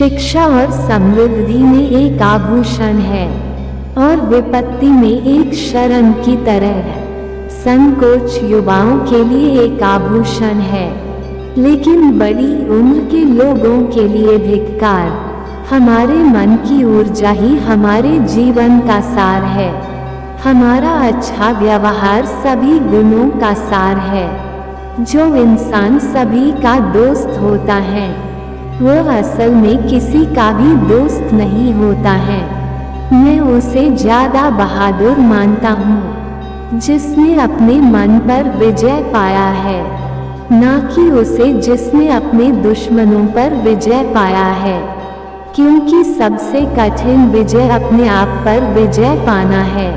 शिक्षा और समृद्धि में एक आभूषण है और विपत्ति में एक शरण की तरह है। संकोच युवाओं के लिए एक आभूषण है, लेकिन बड़ी उम्र के लोगों के लिए धिक्कार। हमारे मन की ऊर्जा ही हमारे जीवन का सार है। हमारा अच्छा व्यवहार सभी गुणों का सार है। जो इंसान सभी का दोस्त होता है, वह असल में किसी का भी दोस्त नहीं होता है। मैं उसे ज्यादा बहादुर मानता हूँ जिसने अपने मन पर विजय पाया है, ना कि उसे जिसने अपने दुश्मनों पर विजय पाया है। क्योंकि सबसे कठिन विजय अपने आप पर विजय पाना है।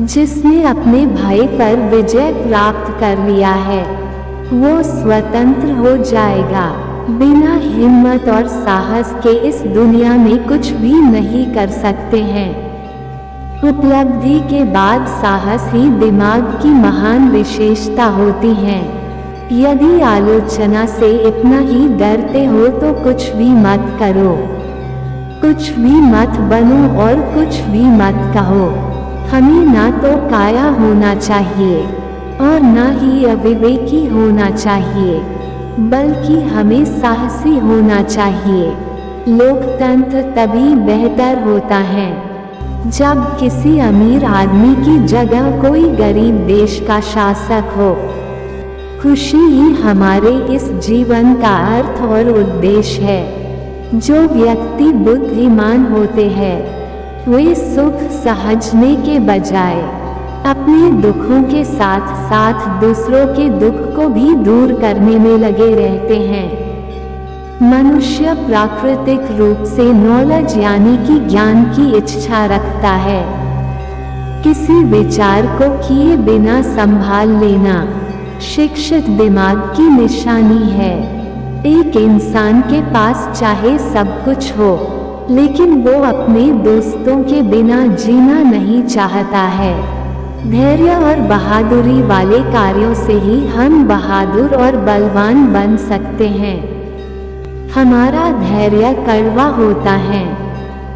जिसने अपने भाई पर विजय प्राप्त कर लिया है, वो स्वतंत्र हो जाएगा। बिना हिम्मत और साहस के इस दुनिया में कुछ भी नहीं कर सकते हैं। उपलब्धि के बाद साहस ही दिमाग की महान विशेषता होती है। यदि आलोचना से इतना ही डरते हो तो कुछ भी मत करो, कुछ भी मत बनो और कुछ भी मत कहो। हमें ना तो काया होना चाहिए और ना ही अविवेकी होना चाहिए, बल्कि हमें साहसी होना चाहिए। लोकतंत्र तभी बेहतर होता है जब किसी अमीर आदमी की जगह कोई गरीब देश का शासक हो। खुशी ही हमारे इस जीवन का अर्थ और उद्देश्य है। जो व्यक्ति बुद्धिमान होते हैं, वे सुख सहजने के बजाय अपने दुखों के साथ साथ दूसरों के दुख को भी दूर करने में लगे रहते हैं। मनुष्य प्राकृतिक रूप से नॉलेज यानी कि ज्ञान की इच्छा रखता है। किसी विचार को किए बिना संभाल लेना शिक्षित दिमाग की निशानी है। एक इंसान के पास चाहे सब कुछ हो, लेकिन वो अपने दोस्तों के बिना जीना नहीं चाहता है। धैर्य और बहादुरी वाले कार्यों से ही हम बहादुर और बलवान बन सकते हैं। हमारा धैर्य कड़वा होता है,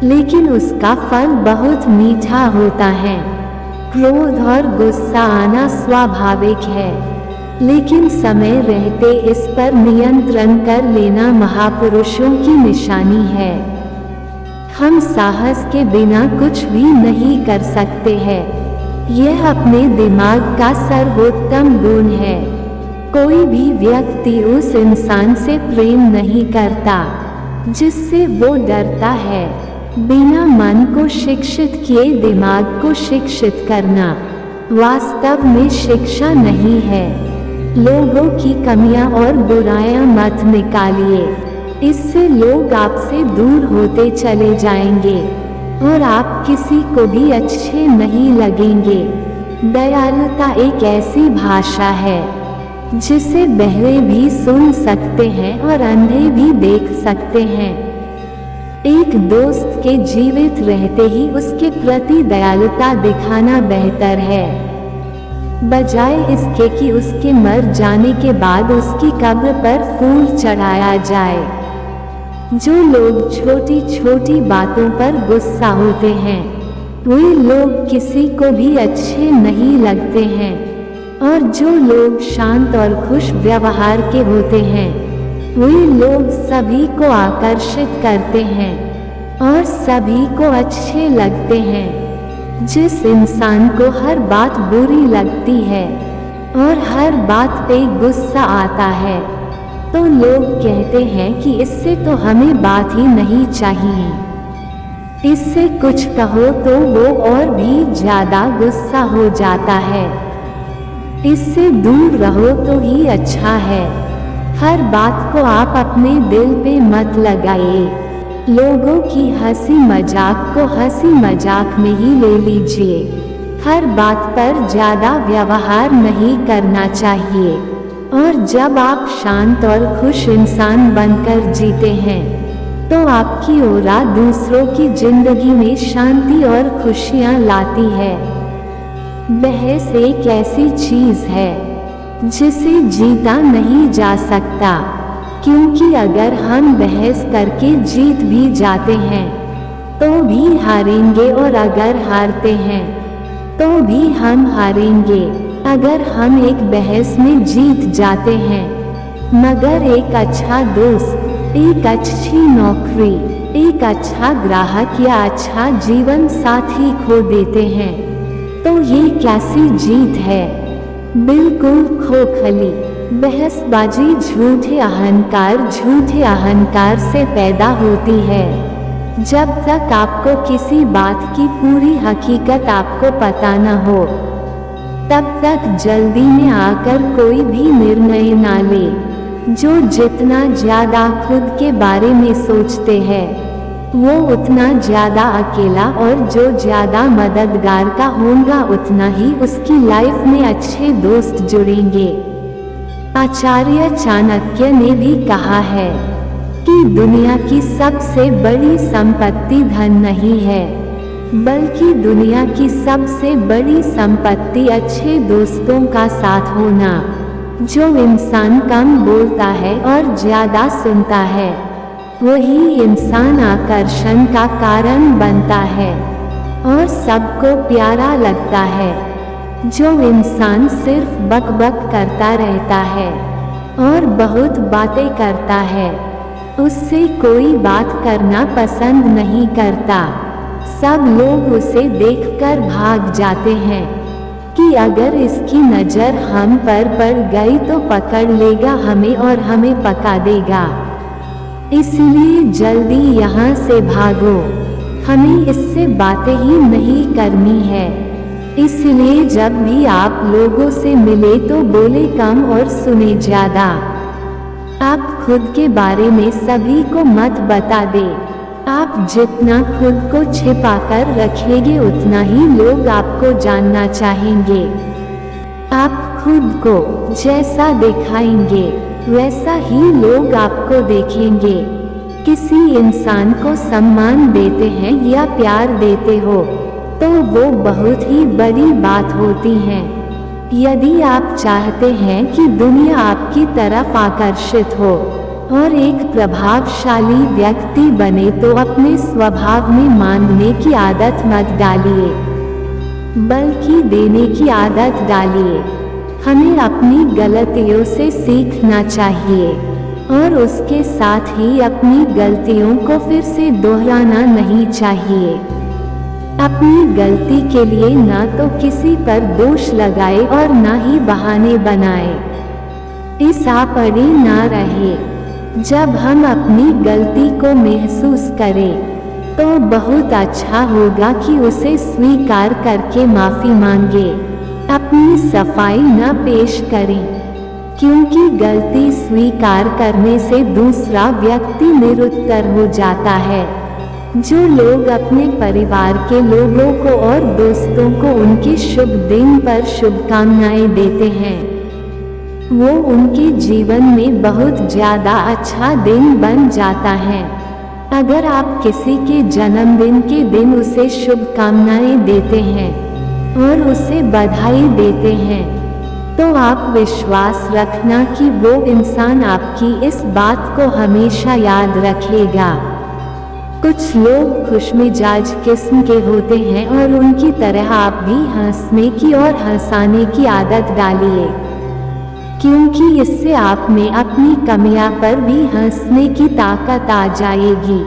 लेकिन उसका फल बहुत मीठा होता है। क्रोध और गुस्सा आना स्वाभाविक है, लेकिन समय रहते इस पर नियंत्रण कर लेना महापुरुषों की निशानी है। हम साहस के बिना कुछ भी नहीं कर सकते हैं। यह अपने दिमाग का सर्वोत्तम गुण है। कोई भी व्यक्ति उस इंसान से प्रेम नहीं करता जिससे वो डरता है। बिना मन को शिक्षित किए दिमाग को शिक्षित करना वास्तव में शिक्षा नहीं है। लोगों की कमियां और बुराइयां मत निकालिए, इससे लोग आपसे दूर होते चले जाएंगे और आप किसी को भी अच्छे नहीं लगेंगे। दयालुता एक ऐसी भाषा है जिसे बहरे भी सुन सकते हैं और अंधे भी देख सकते हैं। एक दोस्त के जीवित रहते ही उसके प्रति दयालुता दिखाना बेहतर है, बजाय इसके कि उसके मर जाने के बाद उसकी कब्र पर फूल चढ़ाया जाए। जो लोग छोटी छोटी बातों पर गुस्सा होते हैं, वे लोग किसी को भी अच्छे नहीं लगते हैं। और जो लोग शांत और खुश व्यवहार के होते हैं, वे लोग सभी को आकर्षित करते हैं और सभी को अच्छे लगते हैं। जिस इंसान को हर बात बुरी लगती है और हर बात पे गुस्सा आता है, तो लोग कहते हैं कि इससे तो हमें बात ही नहीं चाहिए। इससे कुछ कहो तो वो और भी ज्यादा गुस्सा हो जाता है। इससे दूर रहो तो ही अच्छा है। हर बात को आप अपने दिल पे मत लगाइए। लोगों की हंसी मजाक को हंसी मजाक में ही ले लीजिए। हर बात पर ज्यादा व्यवहार नहीं करना चाहिए। और जब आप शांत और खुश इंसान बनकर जीते हैं, तो आपकी ओरा दूसरों की जिंदगी में शांति और खुशियां लाती है। बहस एक ऐसी चीज है जिसे जीता नहीं जा सकता। क्योंकि अगर हम बहस करके जीत भी जाते हैं तो भी हारेंगे, और अगर हारते हैं तो भी हम हारेंगे। अगर हम एक बहस में जीत जाते हैं मगर एक अच्छा दोस्त, एक अच्छी नौकरी, एक अच्छा ग्राहक या अच्छा जीवन साथी खो देते हैं तो ये कैसी जीत है? बिल्कुल खोखली। बहसबाजी झूठे अहंकार से पैदा होती है। जब तक आपको किसी बात की पूरी हकीकत आपको पता न हो तब तक जल्दी में आकर कोई भी निर्णय ना ले। जो जितना ज्यादा खुद के बारे में सोचते हैं वो उतना ज्यादा अकेला, और जो ज्यादा मददगार का होगा उतना ही उसकी लाइफ में अच्छे दोस्त जुड़ेंगे। आचार्य चाणक्य ने भी कहा है कि दुनिया की सबसे बड़ी संपत्ति धन नहीं है, बल्कि दुनिया की सबसे बड़ी संपत्ति अच्छे दोस्तों का साथ होना। जो इंसान कम बोलता है और ज्यादा सुनता है वही इंसान आकर्षण का कारण बनता है और सबको प्यारा लगता है। जो इंसान सिर्फ बकबक करता रहता है और बहुत बातें करता है उससे कोई बात करना पसंद नहीं करता। सब लोग उसे देखकर भाग जाते हैं कि अगर इसकी नज़र हम पर पड़ गई तो पकड़ लेगा हमें और हमें पका देगा। इसलिए जल्दी यहाँ से भागो, हमें इससे बातें ही नहीं करनी है। इसलिए जब भी आप लोगों से मिले तो बोले कम और सुने ज़्यादा। आप खुद के बारे में सभी को मत बता दे। आप जितना खुद को छिपा कर रखेंगे उतना ही लोग आपको जानना चाहेंगे। आप खुद को जैसा दिखाएंगे वैसा ही लोग आपको देखेंगे। किसी इंसान को सम्मान देते हैं या प्यार देते हो तो वो बहुत ही बड़ी बात होती है। यदि आप चाहते हैं कि दुनिया आपकी तरफ आकर्षित हो और एक प्रभावशाली व्यक्ति बने तो अपने स्वभाव में मांगने की आदत मत डालिए, बल्कि देने की आदत डालिए। हमें अपनी गलतियों से सीखना चाहिए और उसके साथ ही अपनी गलतियों को फिर से दोहराना नहीं चाहिए। अपनी गलती के लिए ना तो किसी पर दोष लगाए और ना ही बहाने बनाए। इस आपड़ी ना रहे। जब हम अपनी गलती को महसूस करें तो बहुत अच्छा होगा कि उसे स्वीकार करके माफ़ी मांगे, अपनी सफाई न पेश करें, क्योंकि गलती स्वीकार करने से दूसरा व्यक्ति निरुत्तर हो जाता है। जो लोग अपने परिवार के लोगों को और दोस्तों को उनके शुभ दिन पर शुभकामनाएं देते हैं वो उनके जीवन में बहुत ज़्यादा अच्छा दिन बन जाता है। अगर आप किसी के जन्मदिन के दिन उसे शुभकामनाएं देते हैं और उसे बधाई देते हैं तो आप विश्वास रखना कि वो इंसान आपकी इस बात को हमेशा याद रखेगा। कुछ लोग खुशमिजाज किस्म के होते हैं और उनकी तरह आप भी हंसने की और हंसाने की आदत डालिए, क्योंकि इससे आप में अपनी कमियां पर भी हंसने की ताकत आ जाएगी।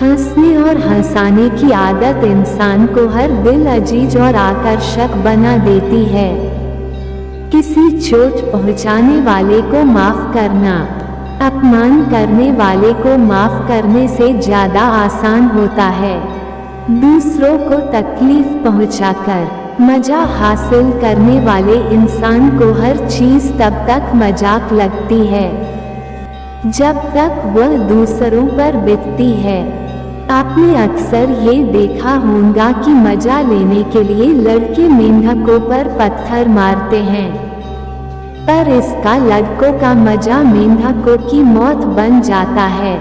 हंसने और हंसाने की आदत इंसान को हर दिल अजीज और आकर्षक बना देती है। किसी चोट पहुंचाने वाले को माफ करना अपमान करने वाले को माफ करने से ज़्यादा आसान होता है। दूसरों को तकलीफ पहुंचाकर मजा हासिल करने वाले इंसान को हर चीज़ तब तक मजाक लगती है जब तक वह दूसरों पर बीतती है। आपने अक्सर ये देखा होगा कि मजा लेने के लिए लड़के मेंढकों पर पत्थर मारते हैं, पर इसका लड़कों का मजा मेंढकों की मौत बन जाता है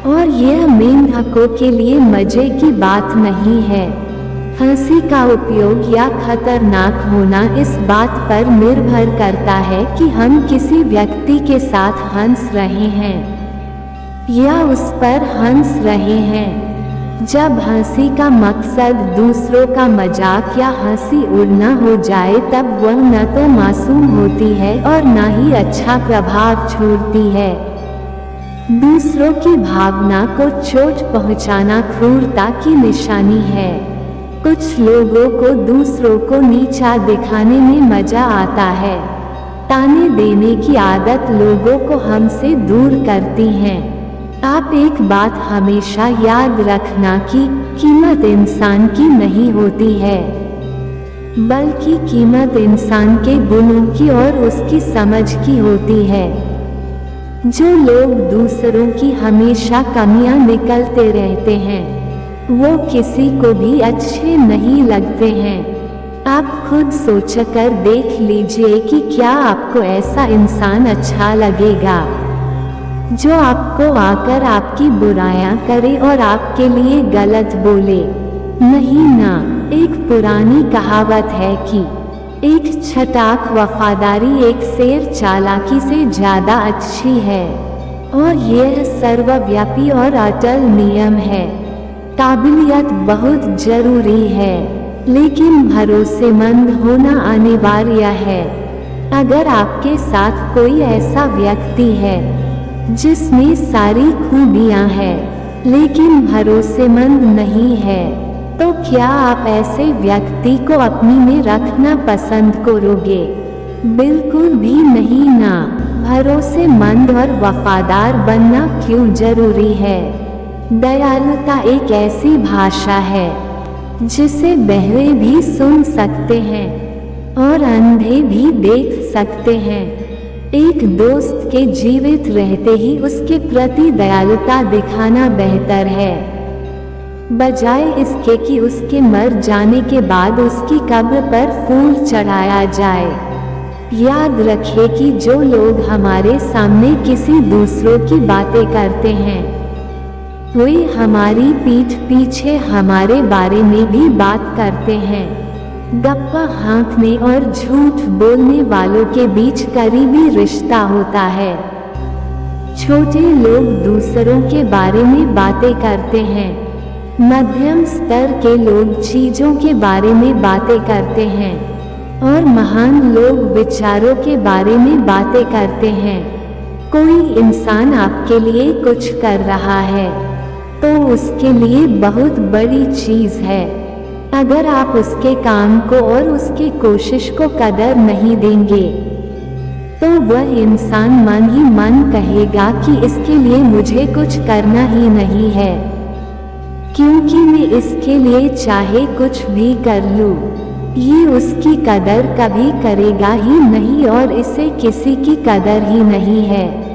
और यह मेंढकों के लिए मजे की बात नहीं है। हंसी का उपयोग या खतरनाक होना इस बात पर निर्भर करता है कि हम किसी व्यक्ति के साथ हंस रहे हैं या उस पर हंस रहे हैं। जब हंसी का मकसद दूसरों का मजाक या हंसी उड़ना हो जाए तब वह न तो मासूम होती है और न ही अच्छा प्रभाव छोड़ती है। दूसरों की भावना को चोट पहुंचाना क्रूरता की निशानी है। कुछ लोगों को दूसरों को नीचा दिखाने में मजा आता है। ताने देने की आदत लोगों को हमसे दूर करती है। आप एक बात हमेशा याद रखना कि कीमत इंसान की नहीं होती है, बल्कि कीमत इंसान के गुणों की और उसकी समझ की होती है। जो लोग दूसरों की हमेशा कमियां निकलते रहते हैं, वो किसी को भी अच्छे नहीं लगते हैं। आप खुद सोचकर देख लीजिए कि क्या आपको ऐसा इंसान अच्छा लगेगा जो आपको आकर आपकी बुराइयां करे और आपके लिए गलत बोले? नहीं ना। एक पुरानी कहावत है कि एक छटाक वफादारी एक शेर चालाकी से ज्यादा अच्छी है, और यह सर्वव्यापी और अटल नियम है। काबिलियत बहुत जरूरी है, लेकिन भरोसेमंद होना अनिवार्य है। अगर आपके साथ कोई ऐसा व्यक्ति है जिसमें सारी खूबियां हैं लेकिन भरोसेमंद नहीं है, तो क्या आप ऐसे व्यक्ति को अपनी में रखना पसंद करोगे? बिल्कुल भी नहीं ना। भरोसेमंद और वफादार बनना क्यों जरूरी है? दयालुता एक ऐसी भाषा है जिसे बहरे भी सुन सकते हैं और अंधे भी देख सकते हैं। एक दोस्त के जीवित रहते ही उसके प्रति दयालुता दिखाना बेहतर है, बजाय इसके कि उसके मर जाने के बाद उसकी कब्र पर फूल चढ़ाया जाए। याद रखें कि जो लोग हमारे सामने किसी दूसरों की बातें करते हैं, वे हमारी पीठ पीछे हमारे बारे में भी बात करते हैं। गप्पा हाँकने और झूठ बोलने वालों के बीच करीबी रिश्ता होता है। छोटे लोग दूसरों के बारे में बातें करते हैं, मध्यम स्तर के लोग चीजों के बारे में बातें करते हैं, और महान लोग विचारों के बारे में बातें करते हैं। कोई इंसान आपके लिए कुछ कर रहा है तो उसके लिए बहुत बड़ी चीज है। अगर आप उसके काम को और उसकी कोशिश को कदर नहीं देंगे, तो वह इंसान मन ही मन कहेगा कि इसके लिए मुझे कुछ करना ही नहीं है, क्योंकि मैं इसके लिए चाहे कुछ भी कर लूं, ये उसकी कदर कभी करेगा ही नहीं और इसे किसी की कदर ही नहीं है।